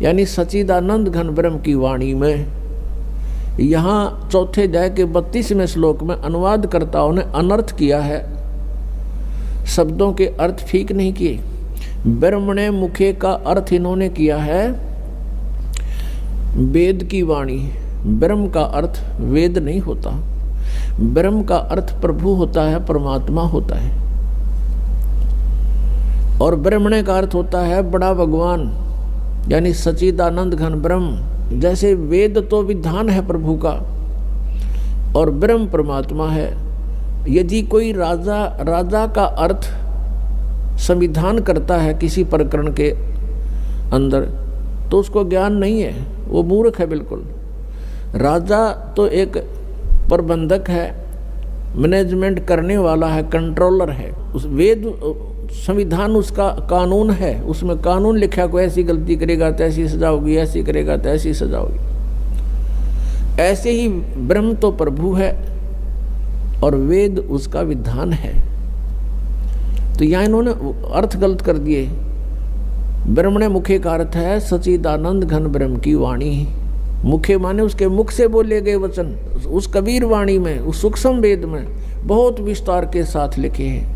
यानी सच्चिदानंद घन ब्रह्म की वाणी में। यहाँ चौथे अध्याय के 32वें श्लोक में अनुवादकर्ताओं ने अनर्थ किया है, शब्दों के अर्थ ठीक नहीं किए। ब्रह्मणे मुखे का अर्थ इन्होंने किया है वेद की वाणी। ब्रह्म का अर्थ वेद नहीं होता, ब्रह्म का अर्थ प्रभु होता है, परमात्मा होता है। और ब्रह्मणे का अर्थ होता है बड़ा भगवान, यानी सच्चिदानंद घन ब्रह्म। जैसे वेद तो विधान है प्रभु का और ब्रह्म परमात्मा है। यदि कोई राजा का अर्थ संविधान करता है किसी प्रकरण के अंदर, तो उसको ज्ञान नहीं है, वो मूर्ख है बिल्कुल। राजा तो एक प्रबंधक है, मैनेजमेंट करने वाला है, कंट्रोलर है। उस वेद संविधान उसका कानून है, उसमें कानून लिखा, कोई ऐसी गलती करेगा तो ऐसी सजा होगी, ऐसी करेगा तो ऐसी सजा होगी। ऐसे ही ब्रह्म तो प्रभु है और वेद उसका विधान है। तो यहाँ इन्होंने अर्थ गलत कर दिए। ब्रह्मणे मुखे का अर्थ है सच्चिदानंद घन ब्रह्म की वाणी। मुखे माने उसके मुख से बोले गए वचन, उस कबीर वाणी में, उस सूक्ष्म वेद में बहुत विस्तार के साथ लिखे हैं।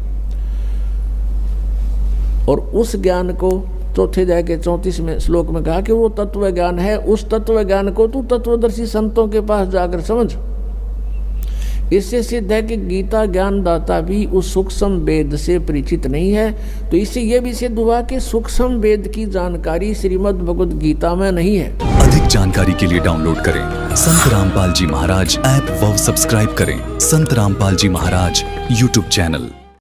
और उस ज्ञान को चौथे अध्याय के 34वें श्लोक में कहा कि वो तत्व ज्ञान है। उस तत्व ज्ञान को तू तत्वदर्शी संतों के पास जाकर समझ। इससे सिद्ध है कि गीता ज्ञानदाता भी उस सूक्ष्म वेद से परिचित नहीं है। तो इससे यह भी सिद्ध हुआ कि सूक्ष्म वेद की जानकारी श्रीमद् भगवद गीता में नहीं है। अधिक जानकारी के लिए डाउनलोड करें संत रामपाल जी महाराज ऐप व सब्सक्राइब करें संत रामपाल जी महाराज यूट्यूब चैनल।